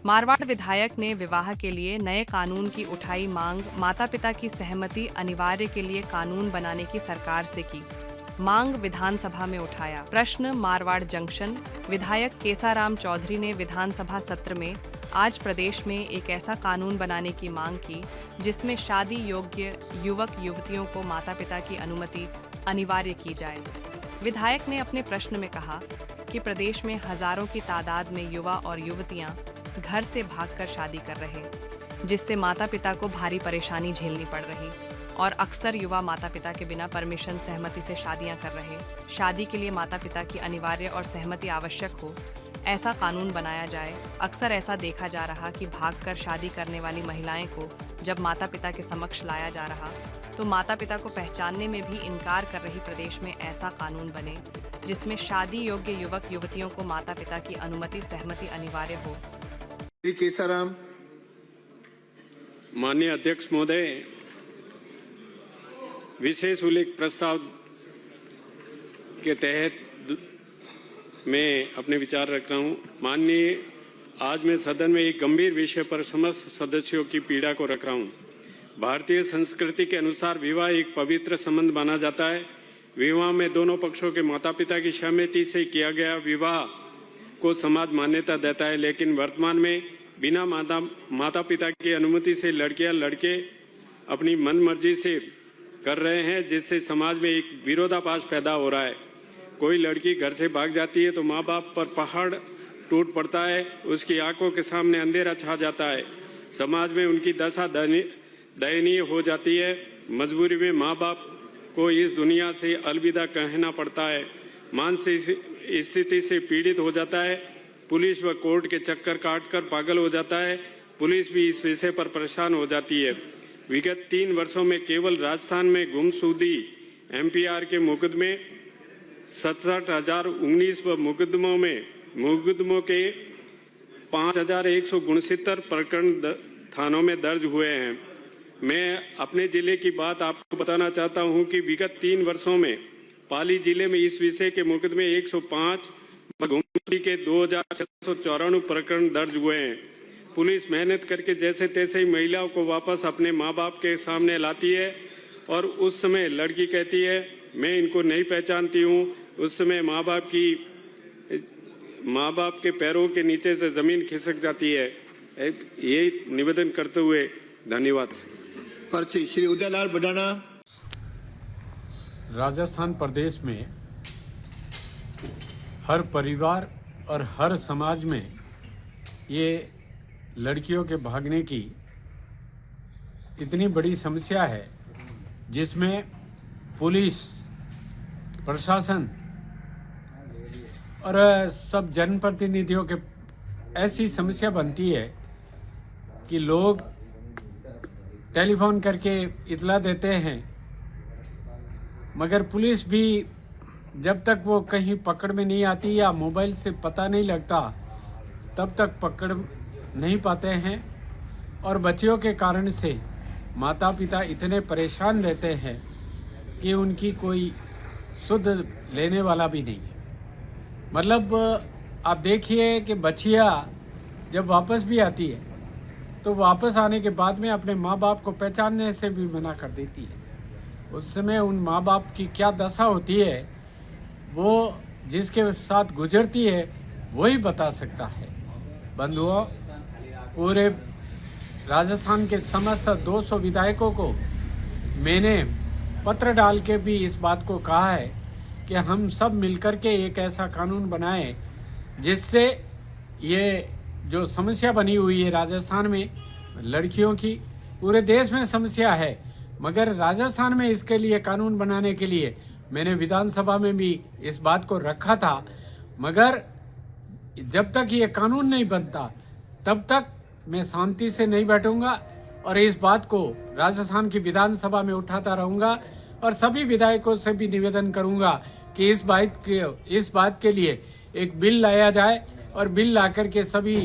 मारवाड़ विधायक ने विवाह के लिए नए कानून की उठाई मांग। माता पिता की सहमति अनिवार्य के लिए कानून बनाने की सरकार से की मांग, विधानसभा में उठाया प्रश्न। मारवाड़ जंक्शन विधायक केसाराम चौधरी ने विधानसभा सत्र में आज प्रदेश में एक ऐसा कानून बनाने की मांग की जिसमें शादी योग्य युवक युवतियों को माता पिता की अनुमति अनिवार्य की जाए। विधायक ने अपने प्रश्न में कहा कि प्रदेश में हजारों की तादाद में युवा और युवतियां घर से भागकर शादी कर रहे, जिससे माता पिता को भारी परेशानी झेलनी पड़ रही और अक्सर युवा माता पिता के बिना परमिशन सहमति से शादियां कर रहे। शादी के लिए माता पिता की अनिवार्य और सहमति आवश्यक हो, ऐसा कानून बनाया जाए। अक्सर ऐसा देखा जा रहा कि भागकर शादी करने वाली महिलाएं को जब माता पिता के समक्ष लाया जा रहा तो माता पिता को पहचानने में भी इनकार कर रही प्रदेश में ऐसा कानून बने जिसमें शादी योग्य युवक युवतियों को माता पिता की अनुमति सहमति अनिवार्य हो। केसाराम। माननीय अध्यक्ष महोदय, विशेष उल्लेख प्रस्ताव के तहत मैं अपने विचार रख रहा हूं। माननीय, आज मैं सदन में एक गंभीर विषय पर समस्त सदस्यों की पीड़ा को रख रहा हूं। भारतीय संस्कृति के अनुसार विवाह एक पवित्र संबंध माना जाता है। विवाह में दोनों पक्षों के माता पिता की सहमति से किया गया विवाह को समाज मान्यता देता है, लेकिन वर्तमान में बिना माता पिता की अनुमति से लड़कियां लड़के अपनी मन मर्जी से कर रहे हैं, जिससे समाज में एक विरोधाभास पैदा हो रहा है। कोई लड़की घर से भाग जाती है तो माँ बाप पर पहाड़ टूट पड़ता है, उसकी आंखों के सामने अंधेरा छा जाता है, समाज में उनकी दशा दयनीय हो जाती है। मजबूरी में माँ बाप को इस दुनिया से अलविदा कहना पड़ता है, मानसिक स्थिति से पीड़ित हो जाता है, पुलिस व कोर्ट के चक्कर काटकर पागल हो जाता है। पुलिस भी इस विषय पर परेशान हो जाती है। विगत 3 वर्षों में केवल राजस्थान में गुमशुदगी MPR के मुकदमे 67,019 व मुकदमों के 5,169 प्रकरण थानों में दर्ज हुए हैं। मैं अपने जिले की बात आपको बताना चाहता हूं कि विगत 3 वर्षों में पाली जिले में इस विषय के मुकदमे 105 व गुमशुदगी के 2,694 प्रकरण दर्ज हुए हैं। पुलिस मेहनत करके जैसे तैसे ही महिलाओं को वापस अपने माँ बाप के सामने लाती है और उस समय लड़की कहती है मैं इनको नहीं पहचानती हूँ। उस समय माँ बाप के पैरों के नीचे से जमीन खिसक जाती है। ये निवेदन करते हुए धन्यवाद। श्री उदयलाल बडाना। राजस्थान प्रदेश में हर परिवार और हर समाज में ये लड़कियों के भागने की इतनी बड़ी समस्या है, जिसमें पुलिस प्रशासन और सब जनप्रतिनिधियों के ऐसी समस्या बनती है कि लोग टेलीफोन करके इतला देते हैं, मगर पुलिस भी जब तक वो कहीं पकड़ में नहीं आती या मोबाइल से पता नहीं लगता तब तक पकड़ नहीं पाते हैं। और बच्चियों के कारण से माता पिता इतने परेशान रहते हैं कि उनकी कोई सुध लेने वाला भी नहीं है। मतलब आप देखिए कि बच्चियाँ जब वापस भी आती है तो वापस आने के बाद में अपने माँ बाप को पहचानने से भी मना कर देती है। उस समय उन माँ बाप की क्या दशा होती है वो जिसके साथ गुजरती है वही बता सकता है। बंधुओं, पूरे राजस्थान के समस्त 200 विधायकों को मैंने पत्र डाल के भी इस बात को कहा है कि हम सब मिलकर के एक ऐसा कानून बनाएं जिससे ये जो समस्या बनी हुई है राजस्थान में लड़कियों की, पूरे देश में समस्या है, मगर राजस्थान में इसके लिए कानून बनाने के लिए मैंने विधानसभा में भी इस बात को रखा था। मगर जब तक ये कानून नहीं बनता तब तक मैं शांति से नहीं बैठूंगा और इस बात को राजस्थान की विधानसभा में उठाता रहूंगा और सभी विधायकों से भी निवेदन करूंगा कि इस बात के लिए एक बिल लाया जाए और बिल ला करके सभी